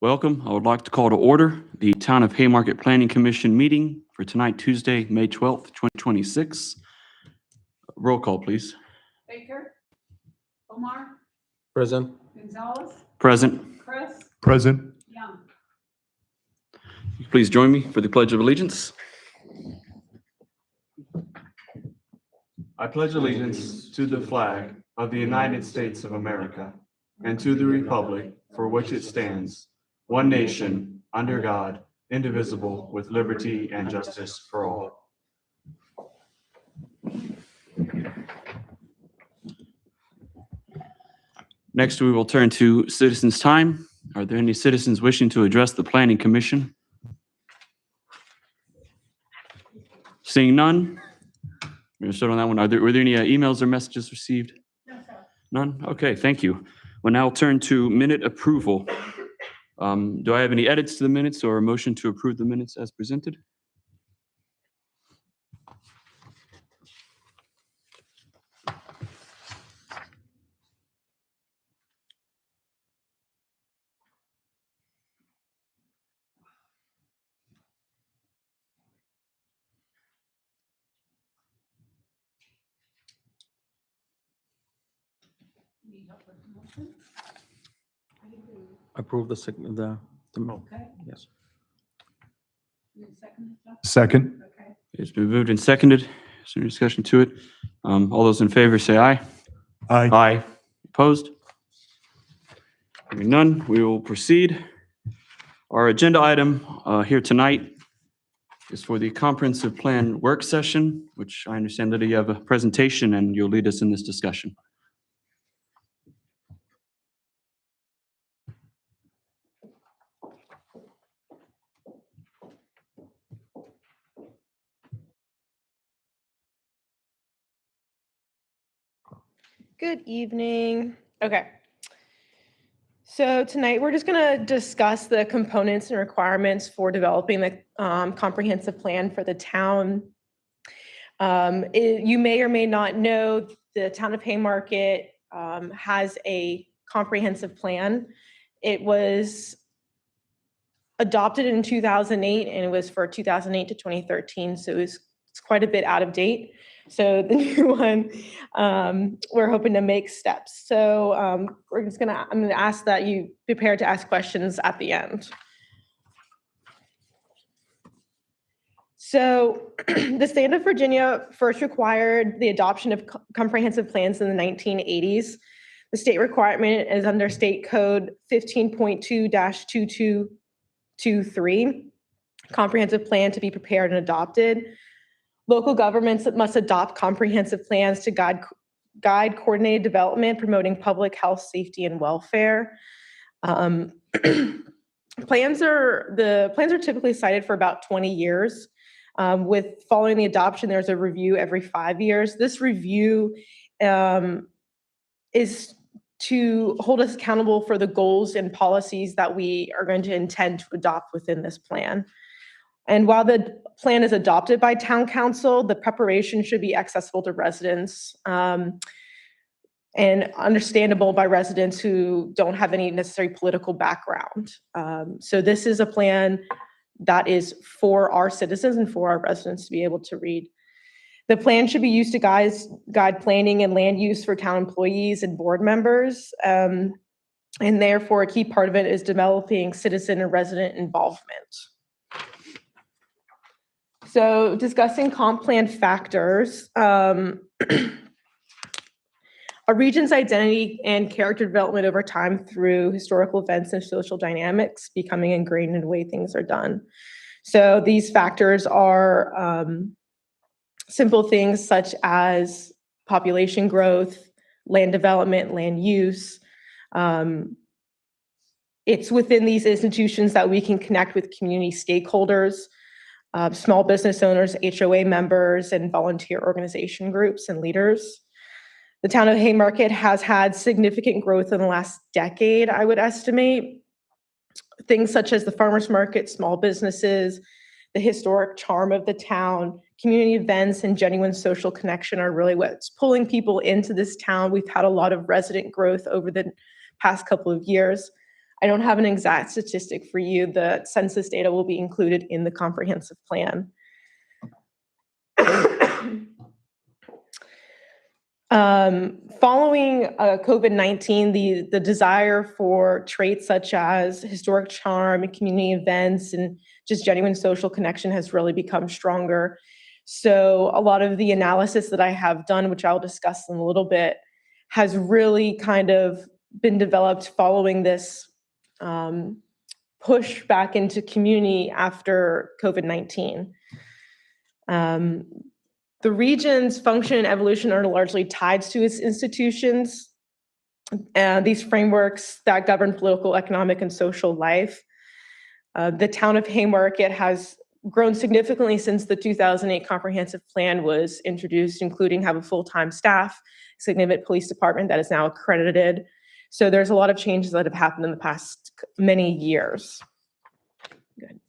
Welcome. I would like to call to order the Town of Haymarket Planning Commission meeting for tonight, Tuesday, May 12th, 2026. Roll call, please. Baker, Omar, Present. Gonzalez, Present. Chris, Present. Young. Please join me for the Pledge of Allegiance. I pledge allegiance to the flag of the United States of America and to the republic for which it stands, one nation, under God, indivisible, with liberty and justice for all. Next, we will turn to citizens' time. Are there any citizens wishing to address the Planning Commission? Seeing none, we're going to start on that one. Were there any emails or messages received? No, sir. None? Okay, thank you. We'll now turn to minute approval. Do I have any edits to the minutes or a motion to approve the minutes as presented? Need help with the motion? Approve the Okay, yes. you second it, Jeff? Second. Okay, It's been moved and seconded. Is there any discussion to it? All those in favor say aye. Aye. Aye. Opposed? Hearing none, we will proceed. Our agenda item here tonight is for the comprehensive plan work session, which I understand that you have a presentation and you'll lead us in this discussion. Good evening. Okay. So tonight we're just going to discuss the components and requirements for developing the comprehensive plan for the town. You may or may not know the town of Haymarket has a comprehensive plan. It was adopted in 2008 and it was for 2008 to 2013. So it's quite a bit out of date. So the new one, we're hoping to make steps. So I'm gonna ask that you prepare to ask questions at the end. So the state of Virginia first required the adoption of comprehensive plans in the 1980s. The state requirement is under State Code 15.2-2223, comprehensive plan to be prepared and adopted. Local governments must adopt comprehensive plans to guide coordinated development, promoting public health, safety, and welfare. Plans are typically cited for about 20 years. With following the adoption, there's a review every 5 years. This review is to hold us accountable for the goals and policies that we are going to intend to adopt within this plan. And while the plan is adopted by town council, the preparation should be accessible to residents and understandable by residents who don't have any necessary political background. So this is a plan that is for our citizens and for our residents to be able to read. The plan should be used to guide planning and land use for town employees and board members. And therefore, a key part of it is developing citizen and resident involvement. So discussing comp plan factors, a region's identity and character development over time through historical events and social dynamics becoming ingrained in the way things are done. So these factors are simple things such as population growth, land development, land use. It's within these institutions that we can connect with community stakeholders, small business owners, HOA members, and volunteer organization groups and leaders. The town of Haymarket has had significant growth in the last decade, I would estimate. Things such as the farmers market, small businesses, the historic charm of the town, community events, and genuine social connection are really what's pulling people into this town. We've had a lot of resident growth over the past couple of years. I don't have an exact statistic for you. The census data will be included in the comprehensive plan. Following COVID-19, the desire for traits such as historic charm and community events and just genuine social connection has really become stronger. So a lot of the analysis that I have done, which I'll discuss in a little bit, has really kind of been developed following this push back into community after COVID-19. The region's function and evolution are largely tied to its institutions, and these frameworks that govern political, economic, and social life. The town of Haymarket has grown significantly since the 2008 comprehensive plan was introduced, including have a full-time staff, significant police department that is now accredited. So there's a lot of changes that have happened in the past many years. Good.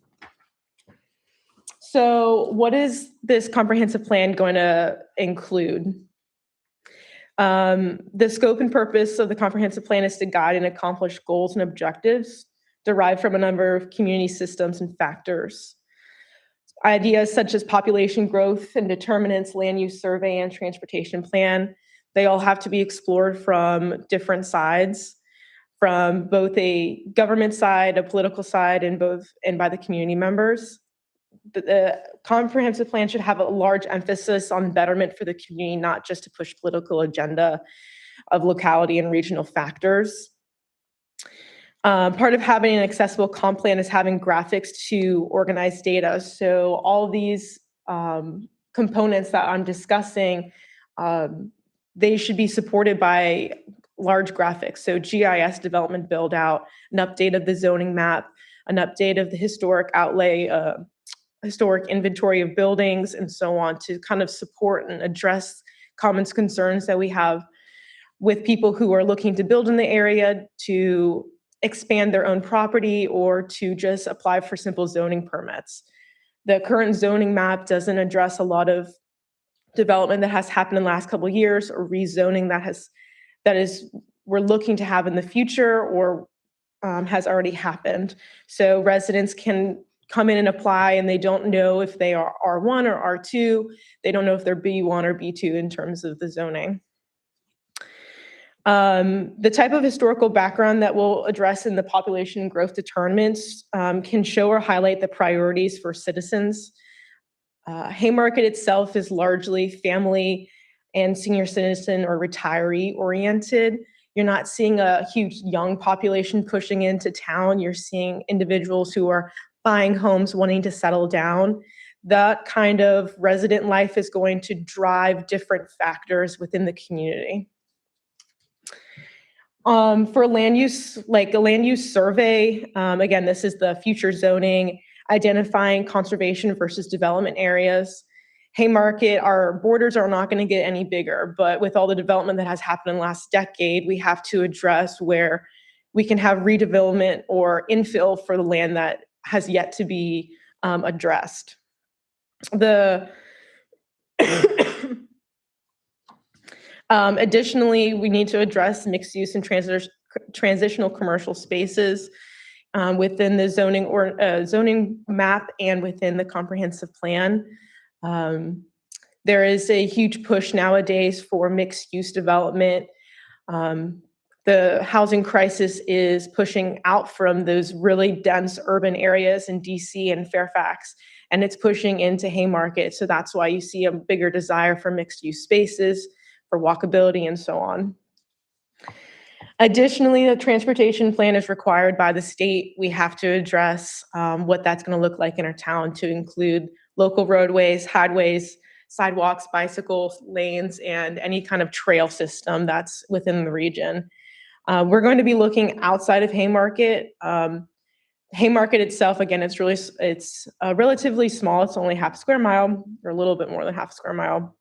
So what is this comprehensive plan going to include? The scope and purpose of the comprehensive plan is to guide and accomplish goals and objectives derived from a number of community systems and factors. Ideas such as population growth and determinants, land use survey, and transportation plan, they all have to be explored from different sides, from both a government side, a political side, and by the community members. The comprehensive plan should have a large emphasis on betterment for the community, not just to push political agenda of locality and regional factors. Part of having an accessible comp plan is having graphics to organize data. So all these components that I'm discussing, they should be supported by large graphics. So GIS development build out, an update of the zoning map, an update of the historic outlay, historic inventory of buildings, and so on, to kind of support and address common concerns that we have with people who are looking to build in the area, to expand their own property, or to just apply for simple zoning permits. The current zoning map doesn't address a lot of development that has happened in the last couple of years, or rezoning that is we're looking to have in the future, or has already happened. So residents can come in and apply, and they don't know if they are R1 or R2. They don't know if they're B1 or B2 in terms of the zoning. The type of historical background that we'll address in the population growth determinants can show or highlight the priorities for citizens. Haymarket itself is largely family and senior citizen or retiree oriented. You're not seeing a huge young population pushing into town. You're seeing individuals who are buying homes, wanting to settle down. That kind of resident life is going to drive different factors within the community. For land use, like a land use survey, again, this is the future zoning, identifying conservation versus development areas. Haymarket, our borders are not going to get any bigger, but with all the development that has happened in the last decade, we have to address where we can have redevelopment or infill for the land that has yet to be addressed. Additionally, we need to address mixed use and transitional commercial spaces within the zoning map and within the comprehensive plan. There is a huge push nowadays for mixed use development. The housing crisis is pushing out from those really dense urban areas in DC and Fairfax, and it's pushing into Haymarket. So that's why you see a bigger desire for mixed use spaces, for walkability, and so on. Additionally, the transportation plan is required by the state. We have to address what that's going to look like in our town, to include local roadways, highways, sidewalks, bicycle lanes, and any kind of trail system that's within the region. We're going to be looking outside of Haymarket. Haymarket itself, again, it's relatively small. It's only half a square mile, or a little bit more than half a square mile.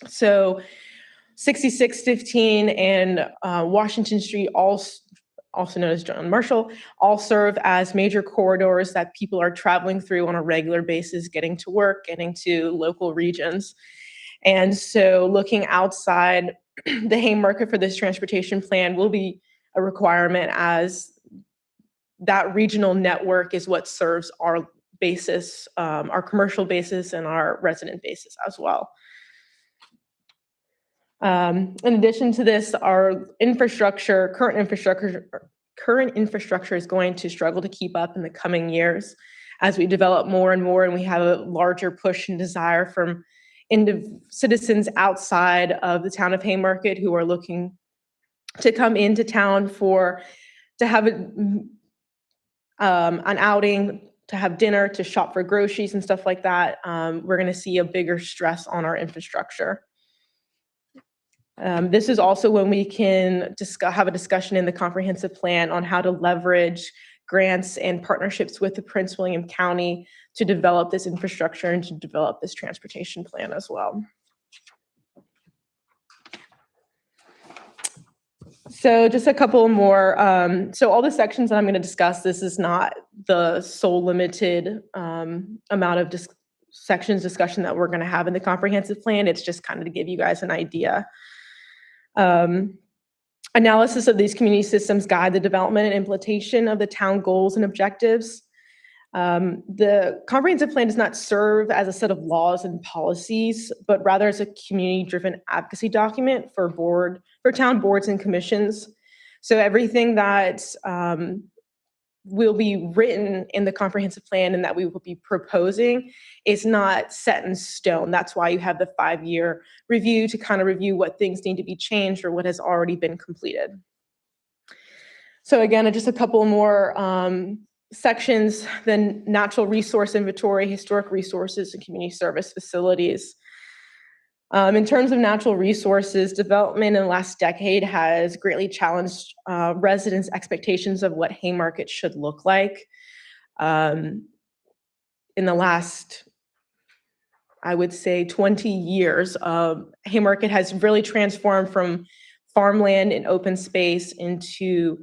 So 6615 and Washington Street, also known as John Marshall, all serve as major corridors that people are traveling through on a regular basis, getting to work, getting to local regions. And so looking outside the Haymarket for this transportation plan will be a requirement, as that regional network is what serves our basis, our commercial basis and our resident basis as well. In addition to this, our current infrastructure is going to struggle to keep up in the coming years as we develop more and more, and we have a larger push and desire from citizens outside of the town of Haymarket who are looking to come into town to have an outing, to have dinner, to shop for groceries and stuff like that. We're going to see a bigger stress on our infrastructure. This is also when we can have a discussion in the comprehensive plan on how to leverage grants and partnerships with the Prince William County to develop this infrastructure and to develop this transportation plan as well. So just a couple more. So all the sections that I'm going to discuss, this is not the sole limited amount of sections discussion that we're going to have in the comprehensive plan. It's just kind of to give you guys an idea. Analysis of these community systems guide the development and implementation of the town goals and objectives. The comprehensive plan does not serve as a set of laws and policies, but rather as a community-driven advocacy document for town boards and commissions. So everything that will be written in the comprehensive plan and that we will be proposing is not set in stone. That's why you have the 5-year review to kind of review what things need to be changed or what has already been completed. So again, just a couple more sections, then natural resource inventory, historic resources, and community service facilities. In terms of natural resources, development in the last decade has greatly challenged residents' expectations of what Haymarket should look like. In the last, I would say, 20 years, Haymarket has really transformed from farmland and open space into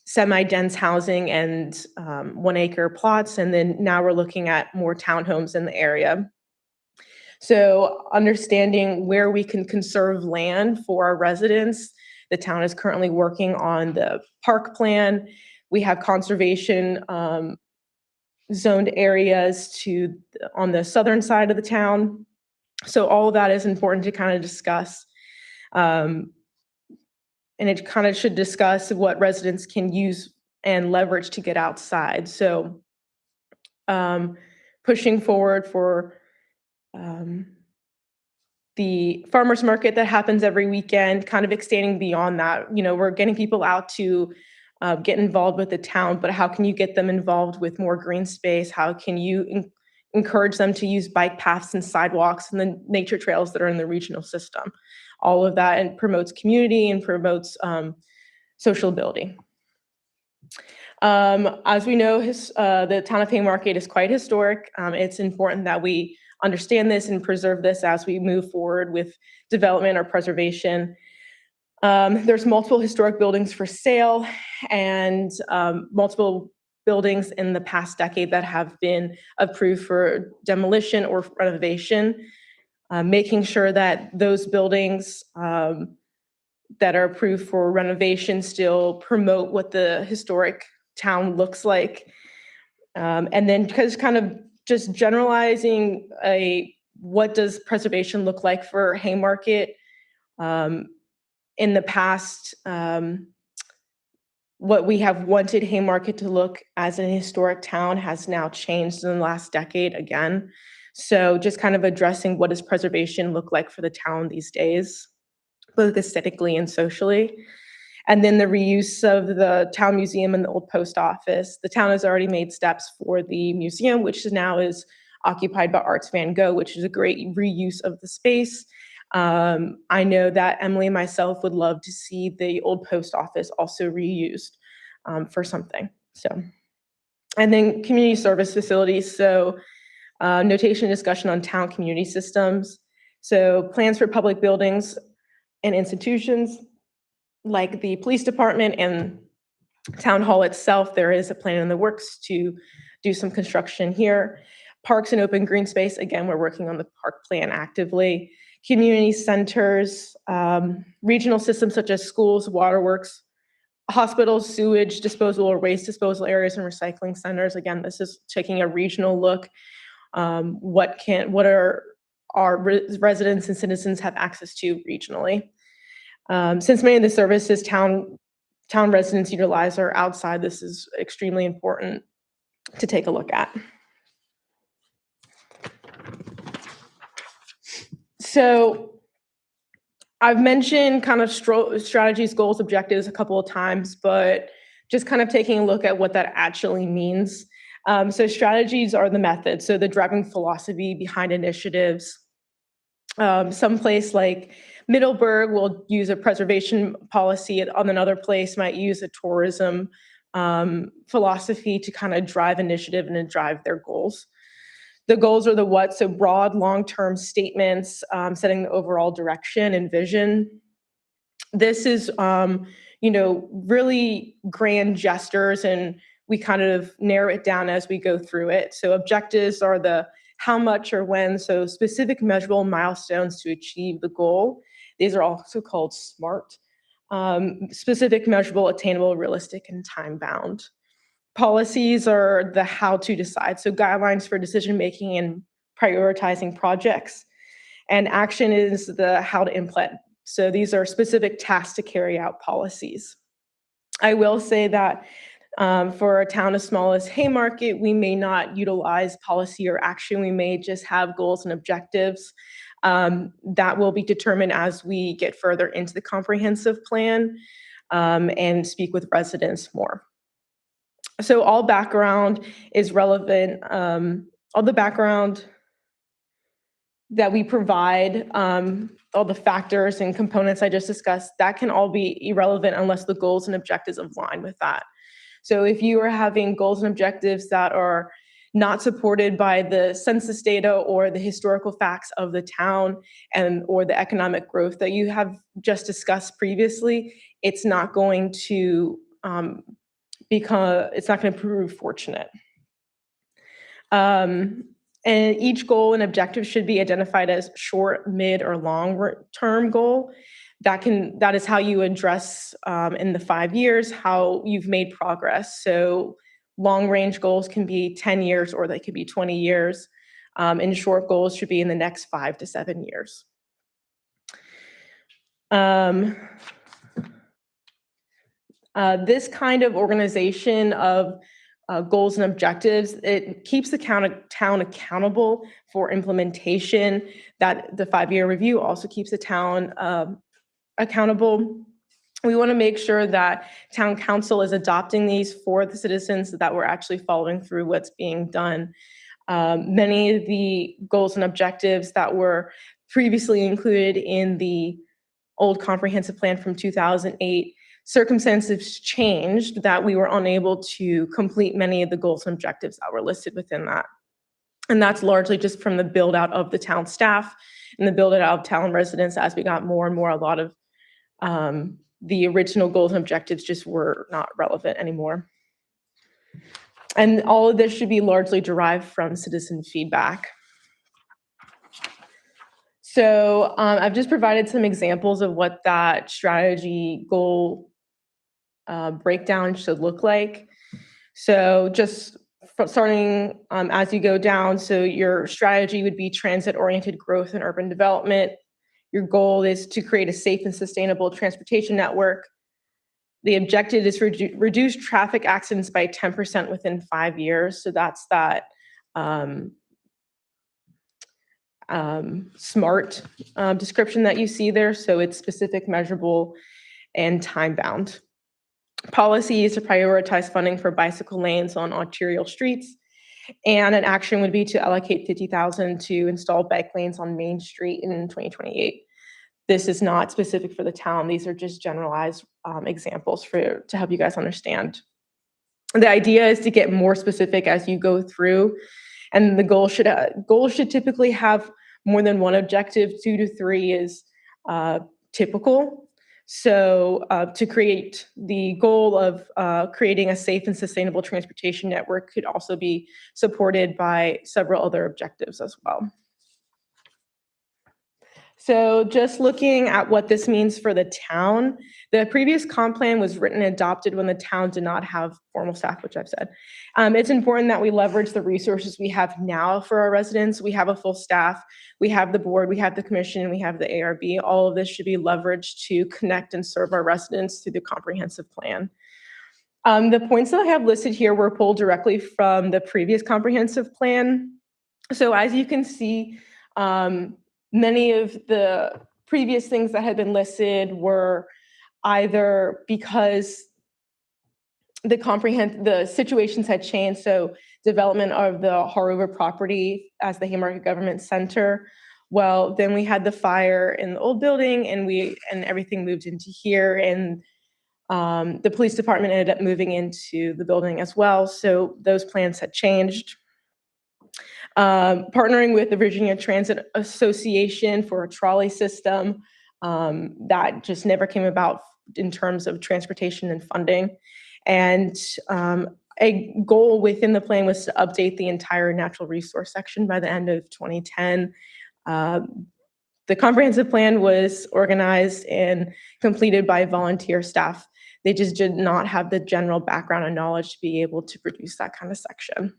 semi-dense housing and 1-acre plots, and then now we're looking at more townhomes in the area. So understanding where we can conserve land for our residents, the town is currently working on the park plan. We have conservation zoned areas on the southern side of the town. So all of that is important to kind of discuss. And it kind of should discuss what residents can use and leverage to get outside. So pushing forward for the farmers market that happens every weekend, kind of extending beyond that. You know, we're getting people out to get involved with the town, but how can you get them involved with more green space? How can you encourage them to use bike paths and sidewalks and the nature trails that are in the regional system? All of that, and promotes community and promotes sociability. As we know, the town of Haymarket is quite historic. It's important that we understand this and preserve this as we move forward with development or preservation. There's multiple historic buildings for sale and multiple buildings in the past decade that have been approved for demolition or renovation. Making sure that those buildings that are approved for renovation still promote what the historic town looks like. And then kind of just generalizing what does preservation look like for Haymarket. In the past, what we have wanted Haymarket to look as an historic town has now changed in the last decade again. So just kind of addressing what does preservation look like for the town these days, both aesthetically and socially. And then the reuse of the town museum and the old post office. The town has already made steps for the museum, which now is occupied by Arts Van Gogh, which is a great reuse of the space. I know that Emily and myself would love to see the old post office also reused for something. So, and then community service facilities. So notation and discussion on town community systems. So plans for public buildings and institutions like the police department and town hall itself. There is a plan in the works to do some construction here. Parks and open green space. Again, we're working on the park plan actively. Community centers, regional systems such as schools, waterworks, hospitals, sewage disposal or waste disposal areas and recycling centers. Again, this is taking a regional look. What are our residents and citizens have access to regionally? Since many of the services town residents utilize are outside, this is extremely important to take a look at. So I've mentioned kind of strategies, goals, objectives a couple of times, but just kind of taking a look at what that actually means. So strategies are the method, so the driving philosophy behind initiatives. Some place like Middleburg will use a preservation policy, on another place might use a tourism philosophy to kind of drive initiative and to drive their goals. The goals are the what, so broad, long-term statements, setting the overall direction and vision. This is, really grand gestures, and we kind of narrow it down as we go through it. So objectives are the how much or when, so specific measurable milestones to achieve the goal. These are also called SMART. Specific, measurable, attainable, realistic, and time-bound. Policies are the how to decide, so guidelines for decision-making and prioritizing projects. And action is the how to implement. So these are specific tasks to carry out policies. I will say that for a town as small as Haymarket, we may not utilize policy or action. We may just have goals and objectives. That will be determined as we get further into the comprehensive plan and speak with residents more. So all background is relevant. All the background that we provide, all the factors and components I just discussed, that can all be irrelevant unless the goals and objectives align with that. So if you are having goals and objectives that are not supported by the census data or the historical facts of the town or the economic growth that you have just discussed previously, it's not going to prove fortunate. And each goal and objective should be identified as short, mid, or long-term goal. That is how you address in the 5 years how you've made progress. So long-range goals can be 10 years or they could be 20 years. And short goals should be in the next 5 to 7 years. This kind of organization of goals and objectives, it keeps the town accountable for implementation. That the 5-year review also keeps the town accountable. We want to make sure that town council is adopting these for the citizens, so that we're actually following through what's being done. Many of the goals and objectives that were previously included in the old comprehensive plan from 2008, circumstances changed that we were unable to complete many of the goals and objectives that were listed within that. And that's largely just from the build out of the town staff and the build out of town residents. As we got more and more, a lot of the original goals and objectives just were not relevant anymore. And all of this should be largely derived from citizen feedback. So I've just provided some examples of what that strategy goal breakdown should look like. So just starting as you go down, so your strategy would be transit-oriented growth and urban development. Your goal is to create a safe and sustainable transportation network. The objective is to reduce traffic accidents by 10% within 5 years. So that's that SMART description that you see there. So it's specific, measurable, and time-bound. Policy is to prioritize funding for bicycle lanes on arterial streets. And an action would be to allocate $50,000 to install bike lanes on Main Street in 2028. This is not specific for the town. These are just generalized examples to help you guys understand. The idea is to get more specific as you go through, and the goal should typically have more than one objective. 2 to 3 is typical. So to create the goal of creating a safe and sustainable transportation network could also be supported by several other objectives as well. So just looking at what this means for the town, the previous comp plan was written and adopted when the town did not have formal staff, which I've said. It's important that we leverage the resources we have now for our residents. We have a full staff, we have the board, we have the commission, we have the ARB. All of this should be leveraged to connect and serve our residents through the comprehensive plan. The points that I have listed here were pulled directly from the previous comprehensive plan. So as you can see, many of the previous things that had been listed were either because the situations had changed, so development of the Harover property as the Haymarket Government Center. Well, then we had the fire in the old building and everything moved into here, and the police department ended up moving into the building as well. So those plans had changed. Partnering with the Virginia Transit Association for a trolley system, that just never came about in terms of transportation and funding. And a goal within the plan was to update the entire natural resource section by the end of 2010. The comprehensive plan was organized and completed by volunteer staff. They just did not have the general background and knowledge to be able to produce that kind of section.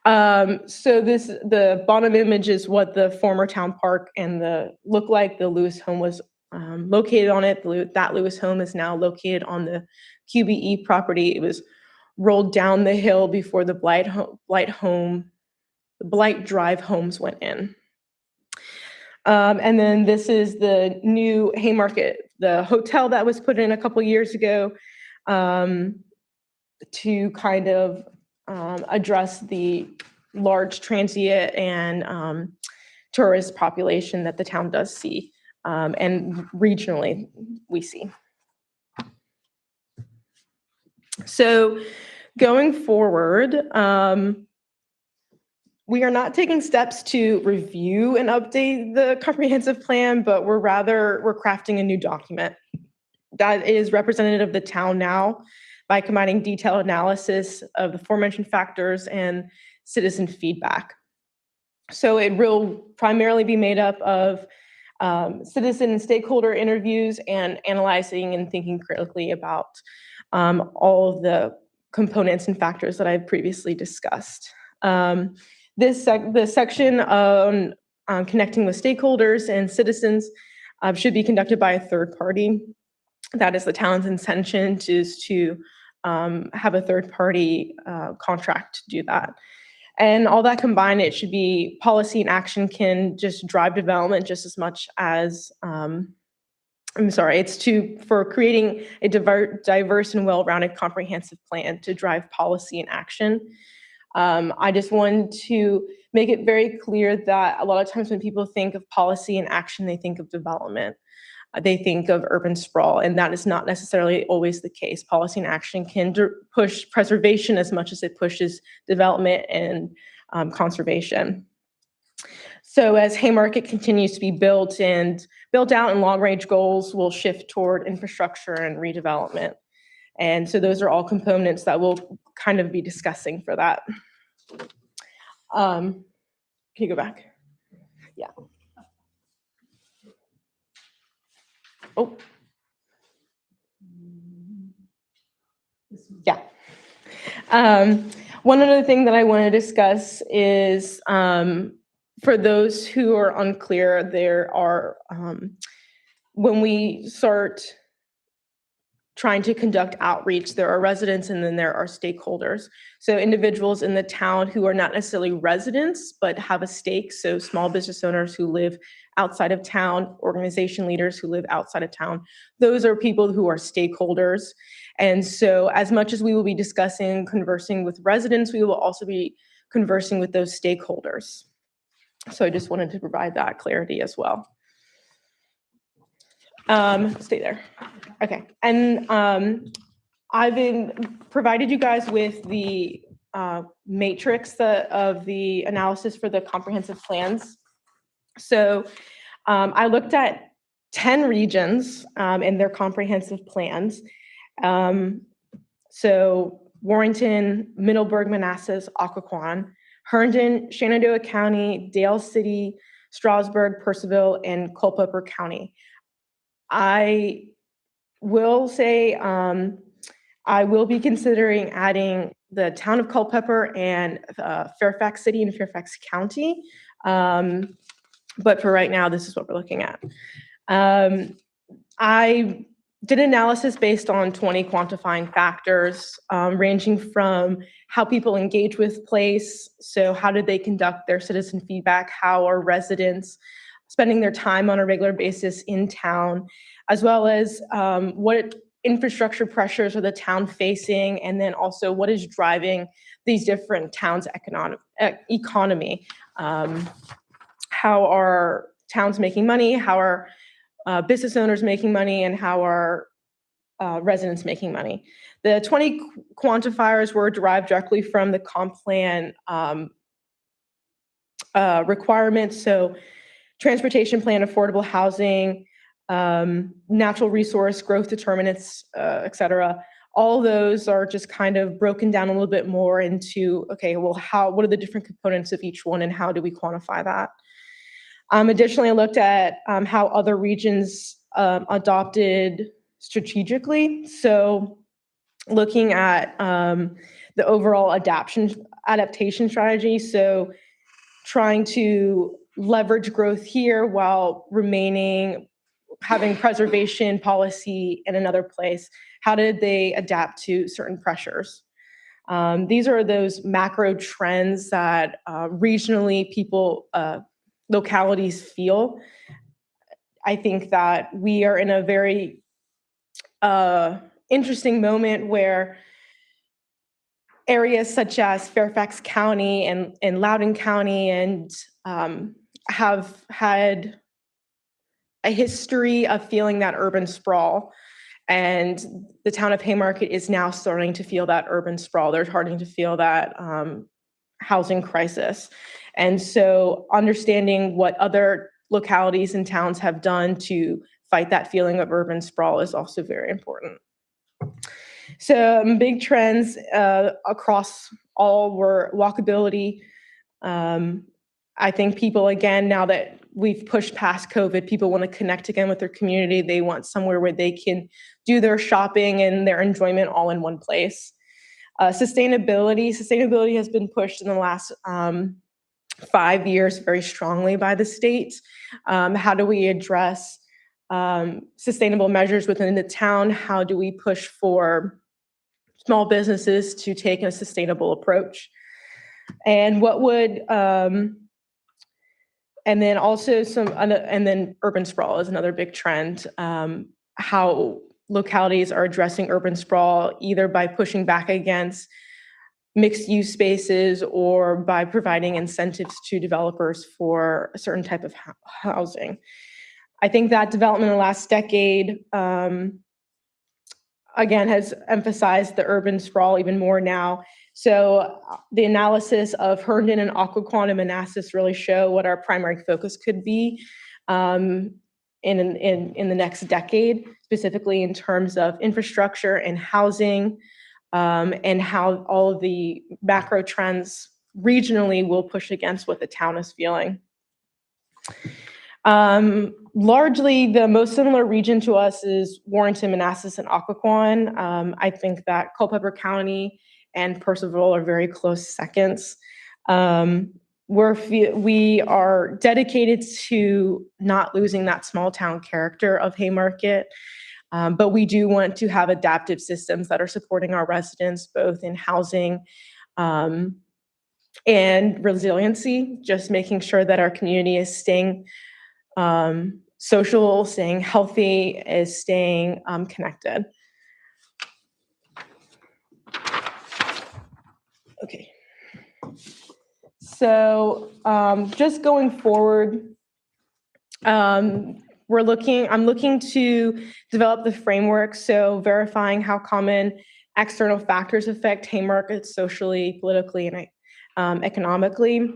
So the bottom image is what the former town park and look like. The Lewis home was located on it. That Lewis home is now located on the QBE property. It was rolled down the hill before the Blight Drive homes went in. And then this is the new Haymarket, the hotel that was put in a couple years ago, to kind of address the large transient and tourist population that the town does see, and regionally we see. So going forward, we are not taking steps to review and update the comprehensive plan, but we're crafting a new document that is representative of the town now by combining detailed analysis of the aforementioned factors and citizen feedback. So it will primarily be made up of citizen and stakeholder interviews and analyzing and thinking critically about all of the components and factors that I've previously discussed. The section on connecting with stakeholders and citizens should be conducted by a third party. That is the town's intention, is to have a third party contract to do that. And all that combined, it should be policy and action can just drive development just as much as, it's for creating a diverse and well-rounded comprehensive plan to drive policy and action. I just wanted to make it very clear that a lot of times when people think of policy and action, they think of development. They think of urban sprawl, and that is not necessarily always the case. Policy and action can push preservation as much as it pushes development and conservation. So as Haymarket continues to be built out, and long-range goals will shift toward infrastructure and redevelopment. And so those are all components that we'll kind of be discussing for that. Can you go back? Yeah. Oh. Yeah. One other thing that I want to discuss is, for those who are unclear, there are, when we start trying to conduct outreach, there are residents and then there are stakeholders. So individuals in the town who are not necessarily residents, but have a stake. So small business owners who live outside of town, organization leaders who live outside of town. Those are people who are stakeholders. And so as much as we will be discussing, conversing with residents, we will also be conversing with those stakeholders. So I just wanted to provide that clarity as well. Stay there. Okay. And I've provided you guys with the matrix of the analysis for the comprehensive plans. So I looked at 10 regions in their comprehensive plans. So Warrenton, Middleburg, Manassas, Occoquan, Herndon, Shenandoah County, Dale City, Strasburg, Percival, and Culpeper County. I will say I will be considering adding the town of Culpeper and Fairfax City and Fairfax County. But for right now, this is what we're looking at. I did analysis based on 20 quantifying factors, ranging from how people engage with place. So how did they conduct their citizen feedback? How are residents spending their time on a regular basis in town, as well as what infrastructure pressures are the town facing, and then also what is driving these different towns' economy. How are towns making money? How are business owners making money? And how are residents making money? The 20 quantifiers were derived directly from the comp plan requirements. So transportation plan, affordable housing, natural resource growth determinants, et cetera. All those are just kind of broken down a little bit more into, okay, well, what are the different components of each one and how do we quantify that? Additionally, I looked at how other regions adopted strategically. So looking at the overall adaptation strategy. So trying to leverage growth here while having preservation policy in another place. How did they adapt to certain pressures? These are those macro trends that regionally localities feel. I think that we are in a very interesting moment where areas such as Fairfax County and Loudoun County have had a history of feeling that urban sprawl. And the town of Haymarket is now starting to feel that urban sprawl. They're starting to feel that housing crisis. And so understanding what other localities and towns have done to fight that feeling of urban sprawl is also very important. So big trends across all were walkability. I think people, again, now that we've pushed past COVID, people want to connect again with their community. They want somewhere where they can do their shopping and their enjoyment all in one place. Sustainability has been pushed in the last 5 years very strongly by the state. How do we address sustainable measures within the town? How do we push for small businesses to take a sustainable approach? And what would and then also and then urban sprawl is another big trend. How localities are addressing urban sprawl, either by pushing back against mixed use spaces or by providing incentives to developers for a certain type of housing. I think that development in the last decade, again, has emphasized the urban sprawl even more now. So the analysis of Herndon and Occoquan and Manassas really show what our primary focus could be in the next decade, specifically in terms of infrastructure and housing, and how all of the macro trends regionally will push against what the town is feeling. Largely, the most similar region to us is Warrenton, Manassas, and Occoquan. I think that Culpeper County and Percival are very close seconds. We are dedicated to not losing that small town character of Haymarket, but we do want to have adaptive systems that are supporting our residents, both in housing and resiliency, just making sure that our community is staying social, staying healthy, is staying connected. Okay. So just going forward, I'm looking to develop the framework, so verifying how common external factors affect Haymarket socially, politically, and economically.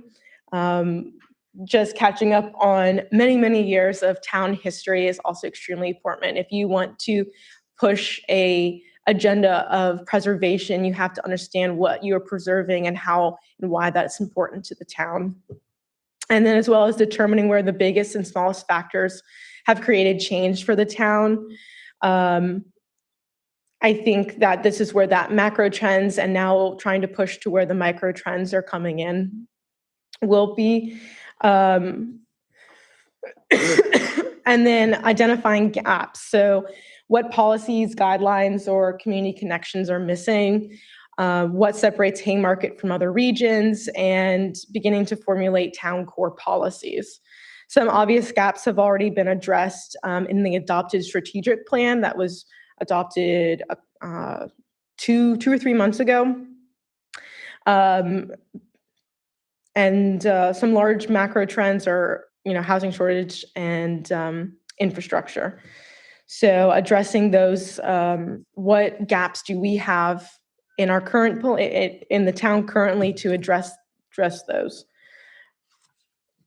Just catching up on many, many years of town history is also extremely important. If you want to push an agenda of preservation, you have to understand what you're preserving and how and why that's important to the town. And then as well as determining where the biggest and smallest factors have created change for the town. I think that this is where that macro trends and now trying to push to where the micro trends are coming in will be. And then identifying gaps. So what policies, guidelines, or community connections are missing, what separates Haymarket from other regions, and beginning to formulate town core policies. Some obvious gaps have already been addressed in the adopted strategic plan that was adopted 2 or 3 months ago. And some large macro trends are, housing shortage and infrastructure. So addressing those, what gaps do we have in our current in the town currently to address those?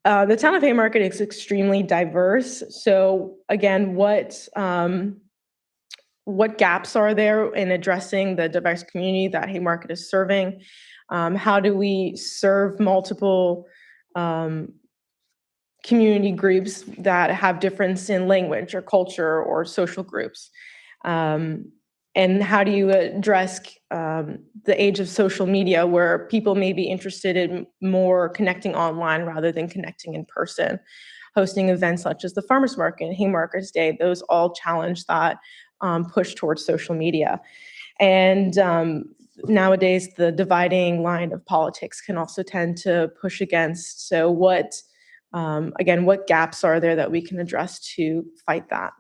The town of Haymarket is extremely diverse. So again, what gaps are there in addressing the diverse community that Haymarket is serving? How do we serve multiple community groups that have difference in language or culture or social groups? And how do you address the age of social media where people may be interested in more connecting online rather than connecting in person? Hosting events such as the Farmers Market, Haymarket's Day, those all challenge that push towards social media. And nowadays, the dividing line of politics can also tend to push against. So what gaps are there that we can address to fight that?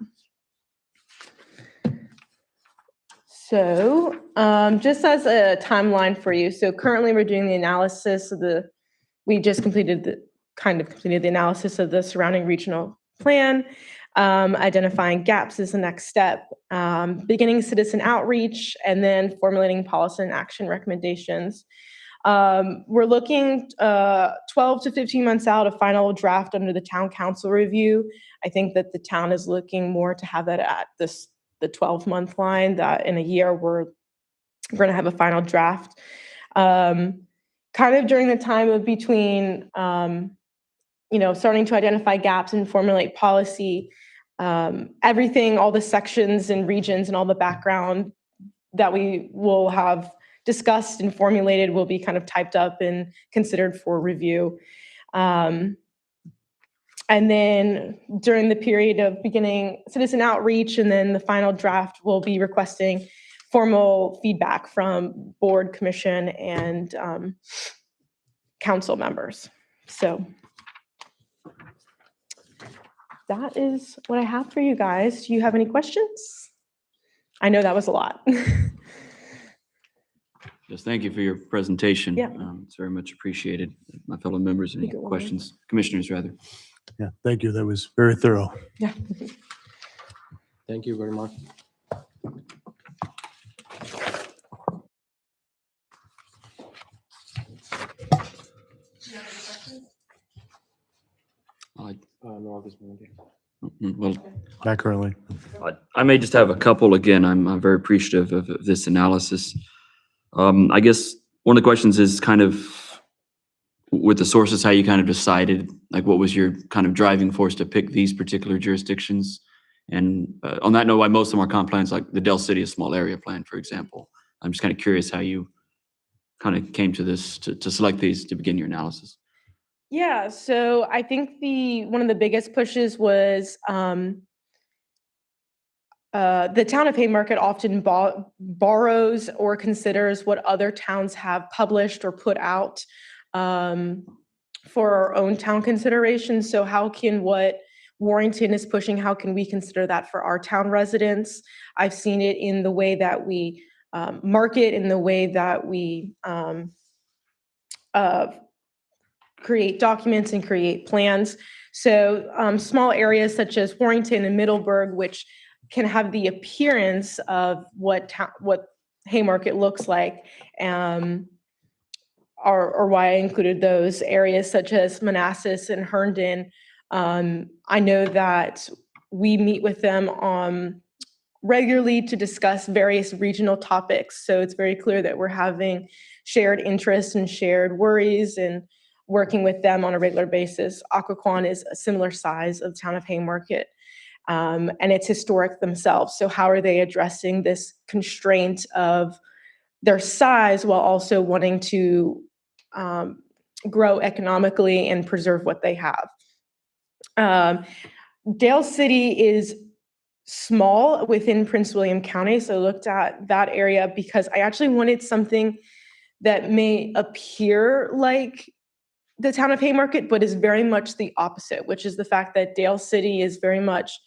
So just as a timeline for you, so currently we're doing the analysis of we just completed the analysis of the surrounding regional plan, identifying gaps is the next step, beginning citizen outreach, and then formulating policy and action recommendations. We're looking 12 to 15 months out, a final draft under the town council review. I think that the town is looking more to have that at the 12-month line, that in a year we're going to have a final draft. Kind of during the time of between, starting to identify gaps and formulate policy, everything, all the sections and regions and all the background that we will have discussed and formulated will be kind of typed up and considered for review. And then during the period of beginning citizen outreach and then the final draft, we'll be requesting formal feedback from board, commission, and council members. So that is what I have for you guys. Do you have any questions? I know that was a lot. Yes, thank you for your presentation. Yeah. It's very much appreciated. My fellow members, any You go, questions? Commissioners, rather. Yeah, thank you. That was very thorough. Yeah. Thank you very much. No, at this moment. Well, Not currently. I may just have a couple. Again, I'm very appreciative of this analysis. I guess one of the questions is kind of with the sources, how you kind of decided, like what was your kind of driving force to pick these particular jurisdictions? And on that note, why most of them are comp plans, like the Del City, a small area plan, for example. I'm just kind of curious how you kind of came to this, to select these to begin your analysis. Yeah, so I think one of the biggest pushes was the town of Haymarket often borrows or considers what other towns have published or put out for our own town considerations. So how can what Warrington is pushing, how can we consider that for our town residents? I've seen it in the way that we market, in the way that we create documents and create plans. So small areas such as Warrington and Middleburg, which can have the appearance of what Haymarket looks like, or why I included those areas such as Manassas and Herndon. I know that we meet with them regularly to discuss various regional topics. So it's very clear that we're having shared interests and shared worries and working with them on a regular basis. Occoquan is a similar size of town of Haymarket, and it's historic themselves. So how are they addressing this constraint of their size while also wanting to grow economically and preserve what they have? Dale City is small within Prince William County, so I looked at that area because I actually wanted something that may appear like the town of Haymarket, but is very much the opposite, which is the fact that Dale City is very much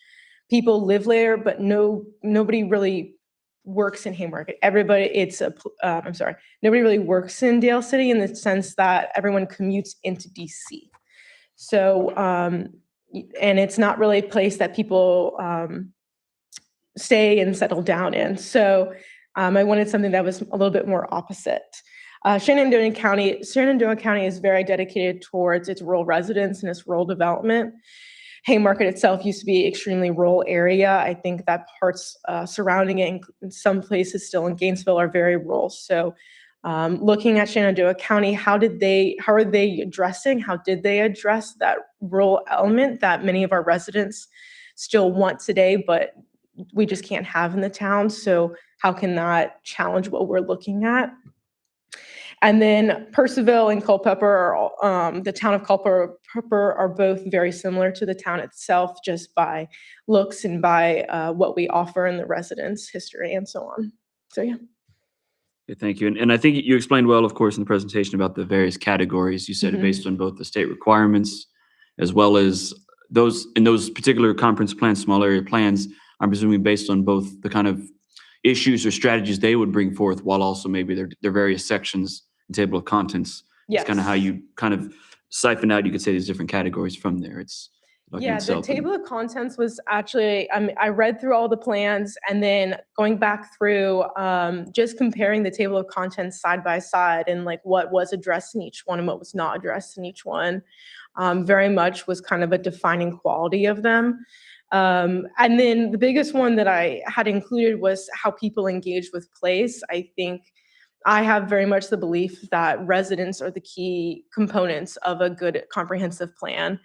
people live there, but nobody really works in Haymarket. Nobody really works in Dale City in the sense that everyone commutes into DC. So, and it's not really a place that people stay and settle down in. So I wanted something that was a little bit more opposite. Shenandoah County is very dedicated towards its rural residents and its rural development. Haymarket itself used to be extremely rural area. I think that parts surrounding it in some places still in Gainesville are very rural. So looking at Shenandoah County, how did they address that rural element that many of our residents still want today, but we just can't have in the town? So how can that challenge what we're looking at? And then Purcellville and Culpeper, the town of Culpeper are both very similar to the town itself, just by looks and by what we offer in the residents' history and so on. So yeah. Okay, thank you. And I think you explained well, of course, in the presentation about the various categories. You said Mhm. based on both the state requirements as well as those particular comprehensive plans, small area plans, I'm presuming based on both the kind of issues or strategies they would bring forth, while also maybe their various sections and table of contents. Yes. It's kind of how you kind of siphon out, you could say, these different categories from there. It's looking Yeah, at the itself and- table of contents was actually, I read through all the plans and then going back through, just comparing the table of contents side by side and like what was addressed in each one and what was not addressed in each one, very much was kind of a defining quality of them. And then the biggest one that I had included was how people engage with place. I think I have very much the belief that residents are the key components of a good comprehensive plan,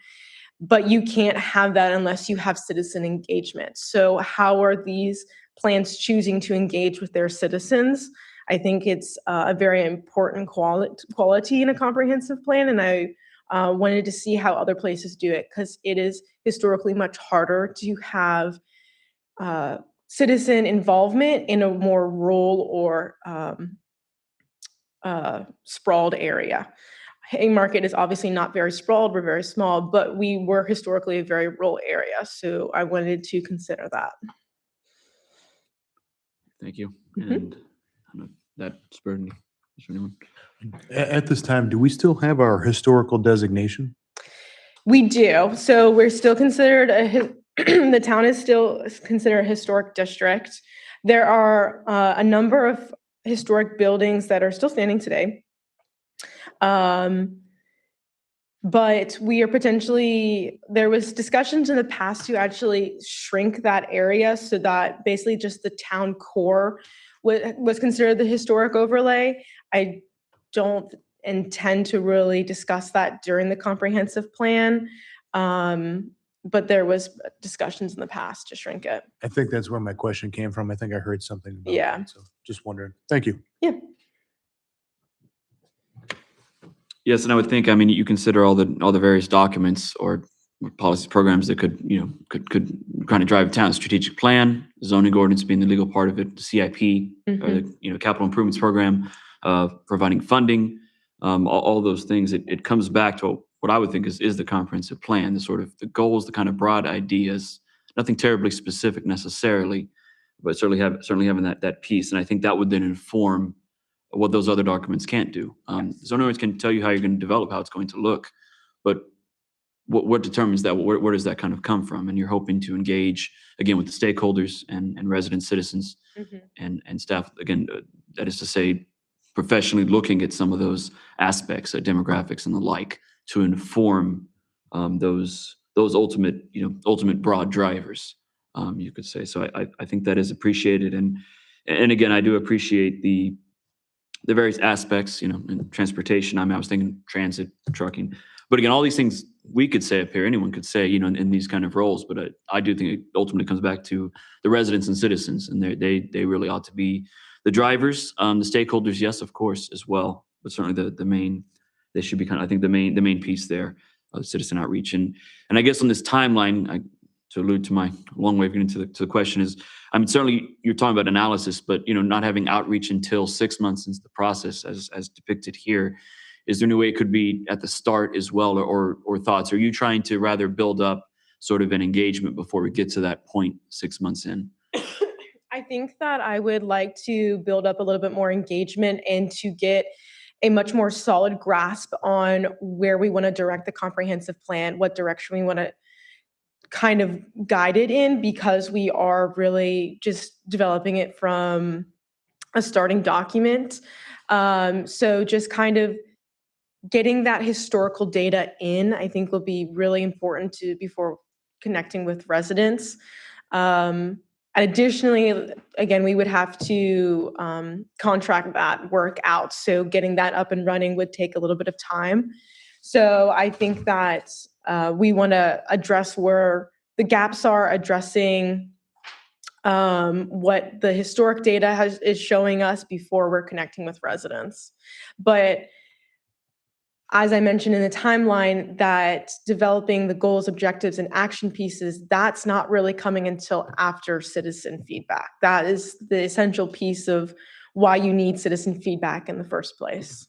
but you can't have that unless you have citizen engagement. So how are these plans choosing to engage with their citizens? I think it's a very important quality in a comprehensive plan, and I wanted to see how other places do it, because it is historically much harder to have citizen involvement in a more rural or sprawled area. Haymarket is obviously not very sprawled, we're very small, but we were historically a very rural area, so I wanted to consider that. Thank you. Mhm. And I don't know if that spurred any, is there anyone? At this time, do we still have our historical designation? We do, so we're still considered the town is still considered a historic district. There are a number of historic buildings that are still standing today. But we are potentially, there was discussions in the past to actually shrink that area so that basically just the town core was considered the historic overlay. I don't intend to really discuss that during the comprehensive plan. But there was discussions in the past to shrink it. I think that's where my question came from. I think I heard something about Yeah. that. So just wondering. Thank you. Yeah. Yes, and I would think, I mean, you consider all the various documents or policy programs that could kind of drive town: strategic plan, zoning ordinance being the legal part of it, the CIP, or the capital improvements program, providing funding, all those things. It comes back to what I would think is the comprehensive plan, the sort of the goals, the kind of broad ideas, nothing terribly specific necessarily, but certainly having that piece. And I think that would then inform what those other documents can't do. Zoning ordinance can tell you how you're going to develop, how it's going to look, but what determines that? Where does that kind of come from? And you're hoping to engage again with the stakeholders and resident citizens and staff. Again, that is to say, professionally looking at some of those aspects, demographics and the like, to inform those ultimate broad drivers, you could say. So I think that is appreciated, and again, I do appreciate the the various aspects, in transportation. I was thinking transit, trucking. But again, all these things we could say up here, anyone could say, in these kind of roles. But I do think it ultimately comes back to the residents and citizens, and they really ought to be the drivers, the stakeholders, yes, of course, as well. But certainly the main, they should be I think the main piece there, citizen outreach. And I guess on this timeline, to allude to my long way of getting to the question is, certainly you're talking about analysis, but not having outreach until 6 months into the process, as depicted here. Is there any way it could be at the start as well, or thoughts? Are you trying to rather build up sort of an engagement before we get to that point 6 months in? I think that I would like to build up a little bit more engagement and to get a much more solid grasp on where we want to direct the comprehensive plan, what direction we want to kind of guide it in, because we are really just developing it from a starting document. So just kind of getting that historical data in, I think, will be really important before connecting with residents. Additionally, again, we would have to contract that work out. So getting that up and running would take a little bit of time. So I think that we want to address where the gaps are, addressing what the historic data is showing us before we're connecting with residents. But as I mentioned in the timeline, that developing the goals, objectives, and action pieces, that's not really coming until after citizen feedback. That is the essential piece of why you need citizen feedback in the first place.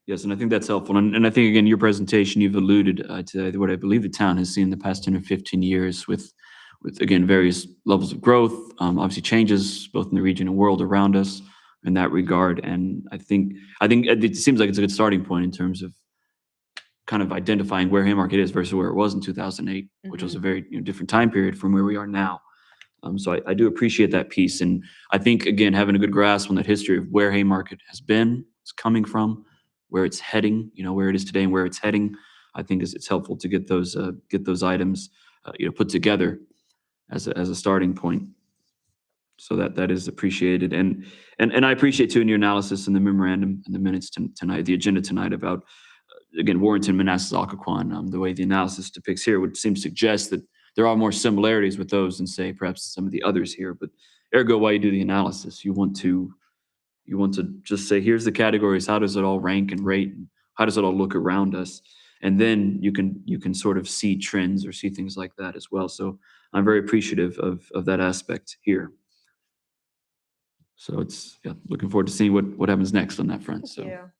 Yes, and I think that's helpful. And I think, again, your presentation, you've alluded to what I believe the town has seen in the past 10 or 15 years with again, various levels of growth, obviously changes both in the region and world around us in that regard. And I think it seems like it's a good starting point in terms of kind of identifying where Haymarket is versus where it was in 2008, which was a very different time period from where we are now. So I do appreciate that piece. And I think, again, having a good grasp on that history of where Haymarket has been, it's coming from, where it's heading, where it is today and where it's heading, I think it's helpful to get those items put together as a starting point. So that is appreciated. And I appreciate too in your analysis and the memorandum and the minutes tonight, the agenda tonight about again Warrenton, Manassas, Occoquan. The way the analysis depicts here would seem to suggest that there are more similarities with those than say perhaps some of the others here. But ergo, while you do the analysis, you want to just say, here's the categories. How does it all rank and rate? And how does it all look around us? And then you can sort of see trends or see things like that as well. So I'm very appreciative of that aspect here. So it's looking forward to seeing what happens next on that front.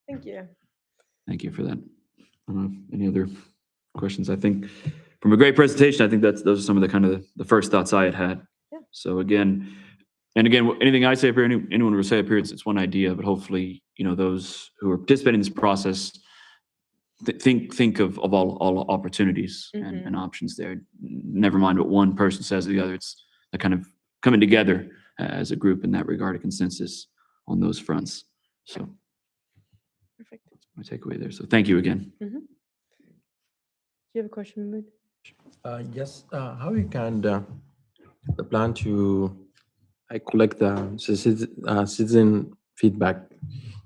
Thank you. Thank you for that. Any other questions? I think from a great presentation, I think those are some of the kind of the first thoughts I had. Yeah. So again, anything I say up here, anyone will say up here, it's one idea, but hopefully, those who are participating in this process think of all opportunities and options there. Never mind what one person says or the other. It's the kind of coming together as a group in that regard, a consensus on those fronts. So Perfect. that's my takeaway there. So thank you again. Do you have a question, Mahmood? Yes, how you can the plan to collect the citizen feedback?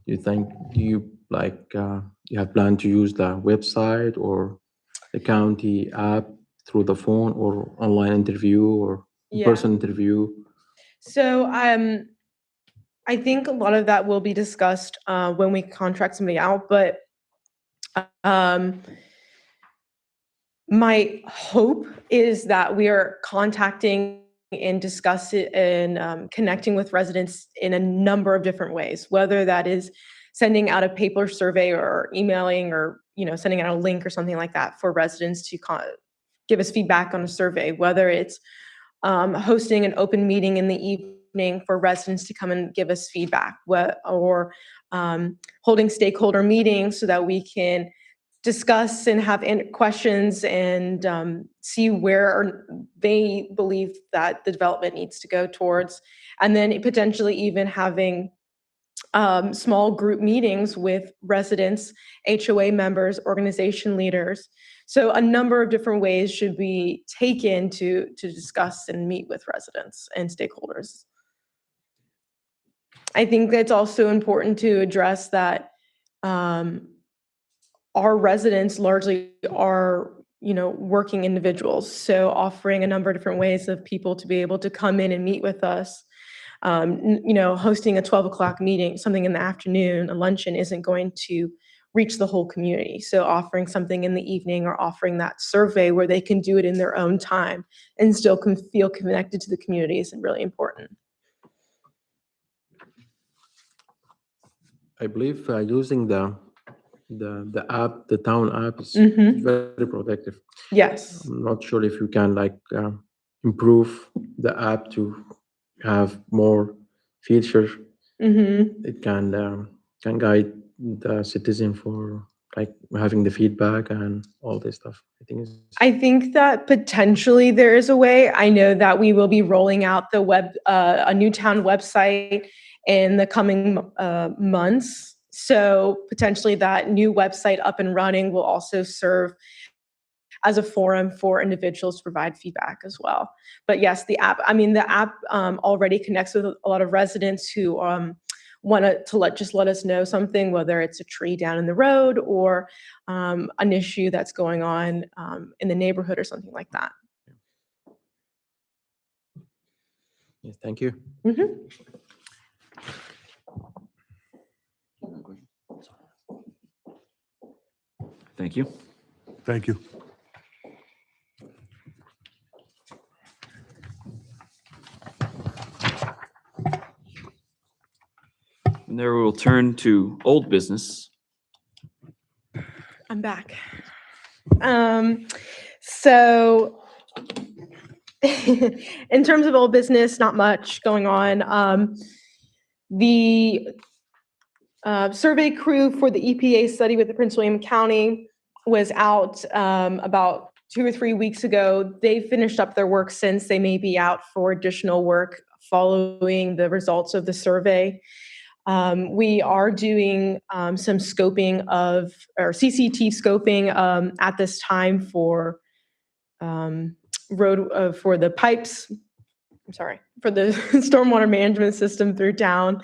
Do you have planned to use the website or the county app through the phone or online interview or in-person interview? So I think a lot of that will be discussed when we contract somebody out, but my hope is that we are contacting and discussing and connecting with residents in a number of different ways, whether that is sending out a paper survey or emailing or sending out a link or something like that for residents to give us feedback on a survey, whether it's hosting an open meeting in the evening for residents to come and give us feedback, or holding stakeholder meetings so that we can discuss and have questions and see where they believe that the development needs to go towards, and then potentially even having small group meetings with residents, HOA members, organization leaders. So a number of different ways should be taken to discuss and meet with residents and stakeholders. I think it's also important to address that our residents largely are, working individuals. So offering a number of different ways of people to be able to come in and meet with us. Hosting a 12 o'clock meeting, something in the afternoon, a luncheon isn't going to reach the whole community. So offering something in the evening or offering that survey where they can do it in their own time and still can feel connected to the community is really important. I believe using the app, the town app, is Mhm. very protective. Yes. I'm not sure if you can improve the app to have more features. Mhm. It can guide the citizen for having the feedback and all this stuff. I think that potentially there is a way. I know that we will be rolling out a new town website in the coming months. So potentially that new website up and running will also serve as a forum for individuals to provide feedback as well. But yes, the app already connects with a lot of residents who want to let us know something, whether it's a tree down in the road or an issue that's going on in the neighborhood or something like that. Yes, thank you. Mhm. Thank you. Thank you. And there we will turn to old business. I'm back. So in terms of old business, not much going on. The survey crew for the EPA study with the Prince William County was out about 2 or 3 weeks ago. They finished up their work since. They may be out for additional work following the results of the survey. We are doing some scoping or CCT scoping at this time for for the pipes. I'm sorry, for the stormwater management system through town.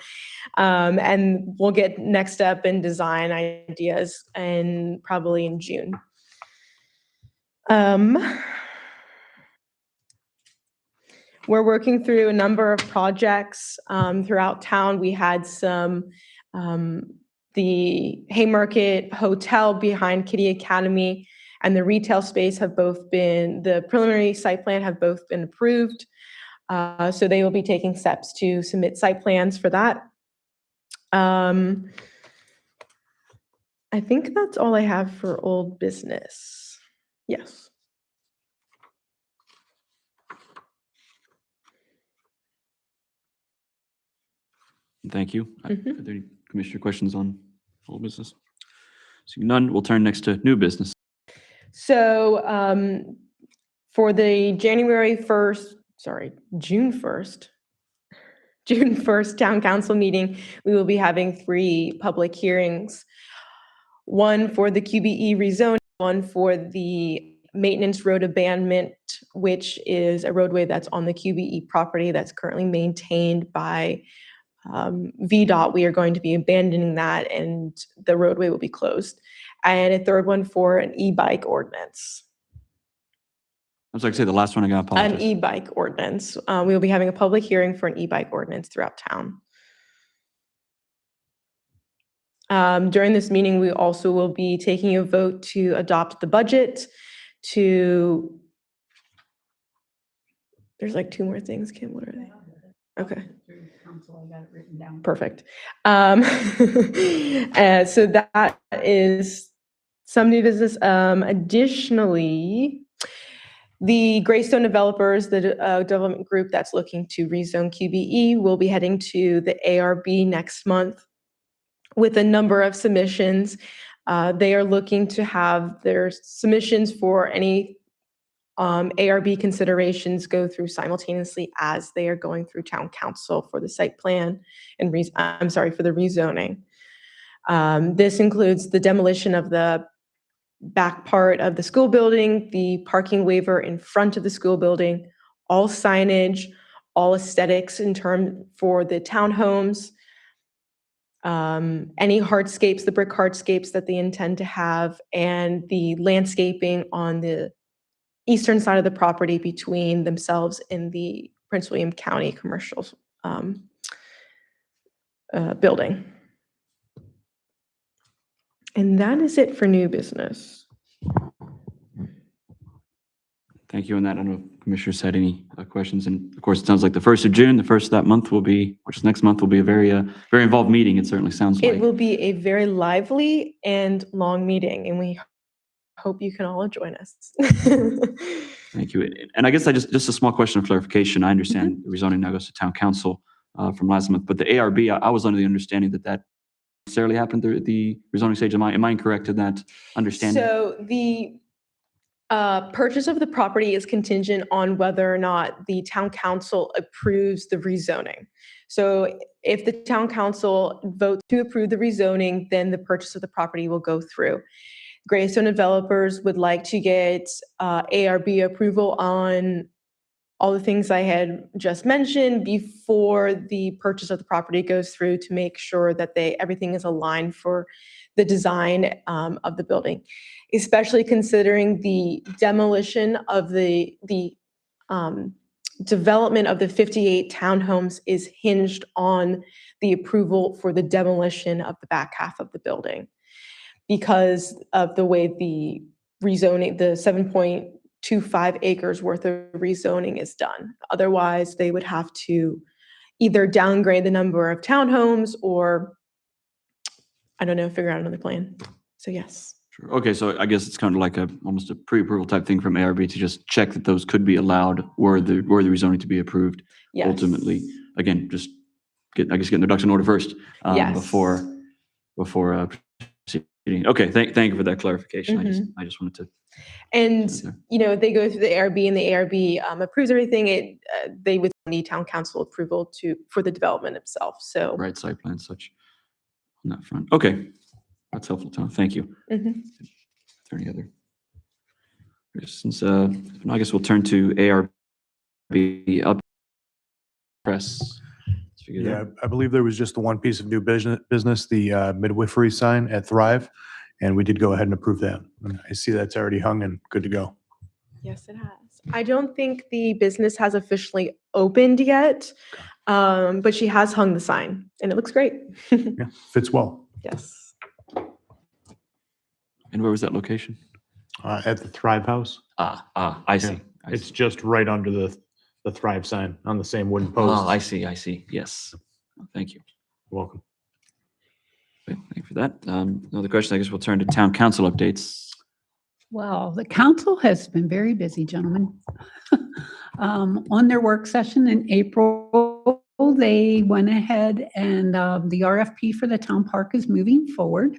And we'll get next step in design ideas and probably in June. We're working through a number of projects throughout town. We had the Haymarket Hotel behind Kitty Academy and the retail space the preliminary site plan have both been approved. So they will be taking steps to submit site plans for that. I think that's all I have for old business. Yes. Thank you. Mhm. Are there any commissioner questions on old business? Seeing none, we'll turn next to new business. So for the June 1st town council meeting, we will be having 3 public hearings. One for the QBE rezone, one for the maintenance road abandonment, which is a roadway that's on the QBE property that's currently maintained by VDOT. We are going to be abandoning that and the roadway will be closed. And a third one for an e-bike ordinance. I was like to say the last one I got, apologize. An e-bike ordinance. We will be having a public hearing for an e-bike ordinance throughout town. During this meeting, we also will be taking a vote to adopt the budget there's like 2 more things, Kim, what are they? Okay. Council, I got it written down. Perfect. So that is some new business. Additionally, the Greystone Developers, the development group that's looking to rezone QBE, will be heading to the ARB next month with a number of submissions. They are looking to have their submissions for any ARB considerations go through simultaneously as they are going through town council for the site plan and for the rezoning. This includes the demolition of the back part of the school building, the parking waiver in front of the school building, all signage, all aesthetics for the townhomes, any hardscapes, the brick hardscapes that they intend to have, and the landscaping on the eastern side of the property between themselves and the Prince William County Commercial building. And that is it for new business. Thank you on that. I don't know if commissioners had any questions. And of course, it sounds like the 1st of June, the first of that month will be, which is next month, will be a very, very involved meeting. It certainly sounds like. It will be a very lively and long meeting, and we hope you can all join us. Thank you. And I guess just a small question of clarification. I understand the rezoning now goes to town council from last month, but the ARB, I was under the understanding that necessarily happened at the rezoning stage. Am I incorrect in that understanding? So the purchase of the property is contingent on whether or not the town council approves the rezoning. So if the town council votes to approve the rezoning, then the purchase of the property will go through. Greystone Developers would like to get ARB approval on all the things I had just mentioned before the purchase of the property goes through, to make sure that everything is aligned for the design of the building, especially considering the demolition of the development of the 58 townhomes is hinged on the approval for the demolition of the back half of the building, because of the way the rezoning, the 7.25 acres worth of rezoning is done. Otherwise, they would have to either downgrade the number of townhomes or, I don't know, figure out another plan. So yes. Sure. Okay, so I guess it's kind of like almost a pre-approval type thing from ARB to just check that those could be allowed were the rezoning to be approved. Yes. Ultimately, again, just getting the ducks in order first Yes. before proceeding. Okay, thank you for that clarification. I just wanted to. And, Okay. they go through the ARB, and the ARB approves everything. They would need town council approval for the development itself. So. Right, site plan, such on that front. Okay, that's helpful to know. Thank you. Mhm. Is there any other? Since I guess we'll turn to ARB up press. Let's figure that Yeah, out. I believe there was just the one piece of new business, the midwifery sign at Thrive, and we did go ahead and approve that. And I see that's already hung and good to go. Yes, it has. I don't think the business has officially opened yet, but she has hung the sign, and it looks great. Yeah, fits well. Yes. And where was that location? At the Thrive House. I see. Yeah, it's just right under the Thrive sign on the same wooden post. I see. Yes. Thank you. Welcome. Okay, thank you for that. Another question, I guess we'll turn to town council updates. Well, the council has been very busy, gentlemen. On their work session in April, they went ahead and the RFP for the town park is moving forward.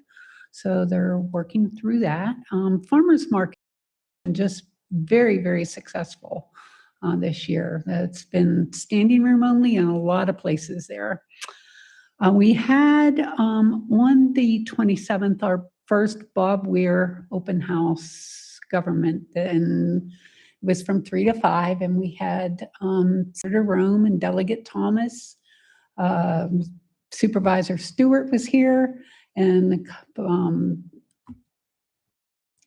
So they're working through that. Farmers market just very, very successful this year. It's been standing room only in a lot of places there. We had on the 27th, our first Bob Weir open house government, and it was from 3 to 5, and we had Senator Rome and Delegate Thomas. Supervisor Stewart was here, and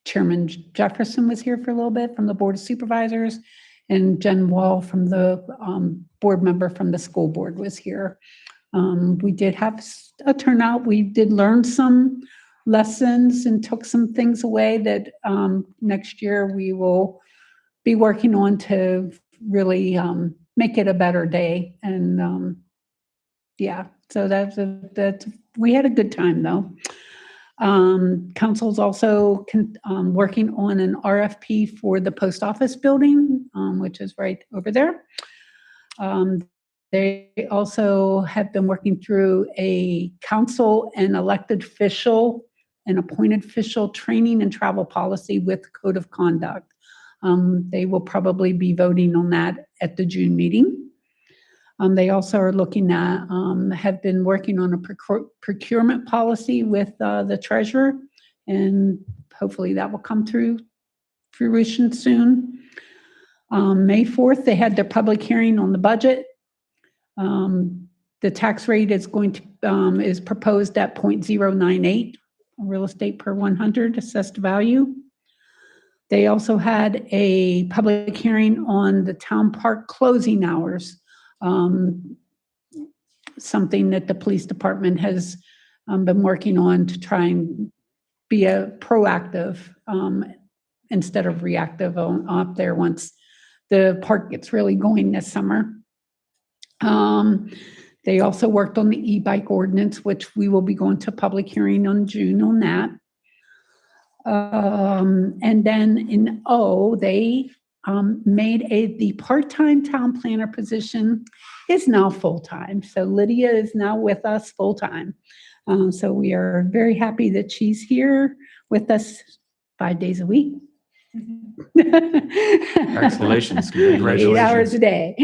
Chairman Jefferson was here for a little bit from the Board of Supervisors, and Jen Wall from the board member from the school board was here. We did have a turnout. We did learn some lessons and took some things away that next year we will be working on to really make it a better day. And yeah, so that's we had a good time though. Council's also working on an RFP for the post office building, which is right over there. They also have been working through a council and elected official and appointed official training and travel policy with code of conduct. They will probably be voting on that at the June meeting. They also are looking at, have been working on a procurement policy with the treasurer, and hopefully that will come through fruition soon. May 4th, they had their public hearing on the budget. The tax rate is is proposed at 0.098 real estate per 100 assessed value. They also had a public hearing on the town park closing hours, something that the police department has been working on to try and be a proactive instead of reactive up there once the park gets really going this summer. They also worked on the e-bike ordinance, which we will be going to public hearing on June on that. And then in O, they made the part-time town planner position is now full-time. So Lydia is now with us full-time. So we are very happy that she's here with us 5 days a week. Congratulations. 8 hours a day.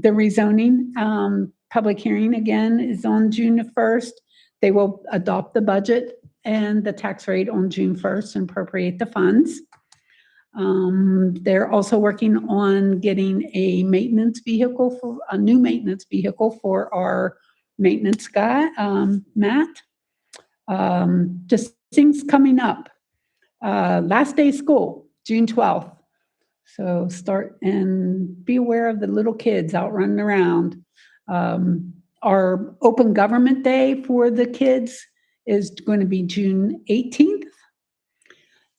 The rezoning public hearing again is on June the 1st. They will adopt the budget and the tax rate on June 1st and appropriate the funds. They're also working on getting a maintenance vehicle for a new maintenance vehicle for our maintenance guy, Matt. Just things coming up. Last day of school, June 12th. So start and be aware of the little kids out running around. Our open government day for the kids is going to be June 18th.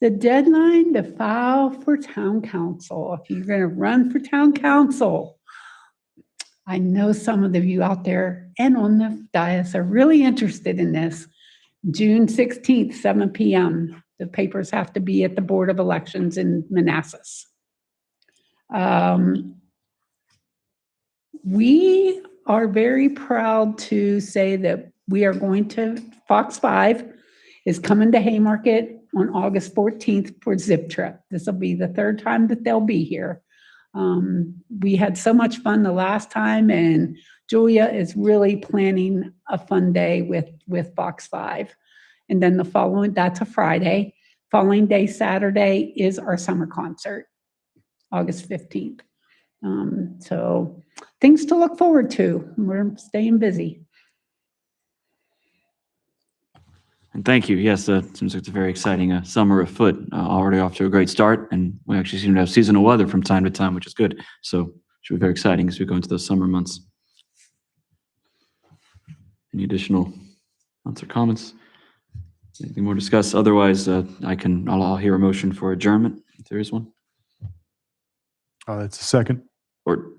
The deadline to file for town council, if you're going to run for town council, I know some of you out there and on the dais are really interested in this. June 16th, 7 p.m. The papers have to be at the Board of Elections in Manassas. We are very proud to say that we are going to, Fox 5 is coming to Haymarket on August 14th for Zip Trip. This will be the third time that they'll be here. We had so much fun the last time, and Julia is really planning a fun day with Fox 5. And then the following, that's a Friday. Following day, Saturday, is our summer concert, August 15th. So things to look forward to. We're staying busy. And thank you. Yes, seems like it's a very exciting summer afoot, already off to a great start. And we actually seem to have seasonal weather from time to time, which is good. So it should be very exciting as we go into those summer months. Any additional thoughts or comments? Anything more to discuss? Otherwise, I'll hear a motion for adjournment if there is one. That's a second. Or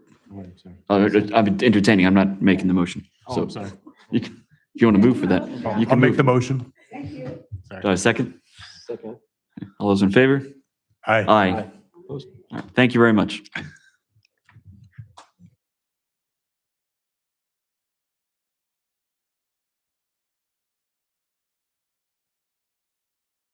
I'm entertaining. I'm not making the motion. Oh, So I'm sorry. if you want to move for that, you I'll can make move. the motion. Do I have a second? Second. All those in favor? Aye. Aye. Opposed? All right. Thank you very much.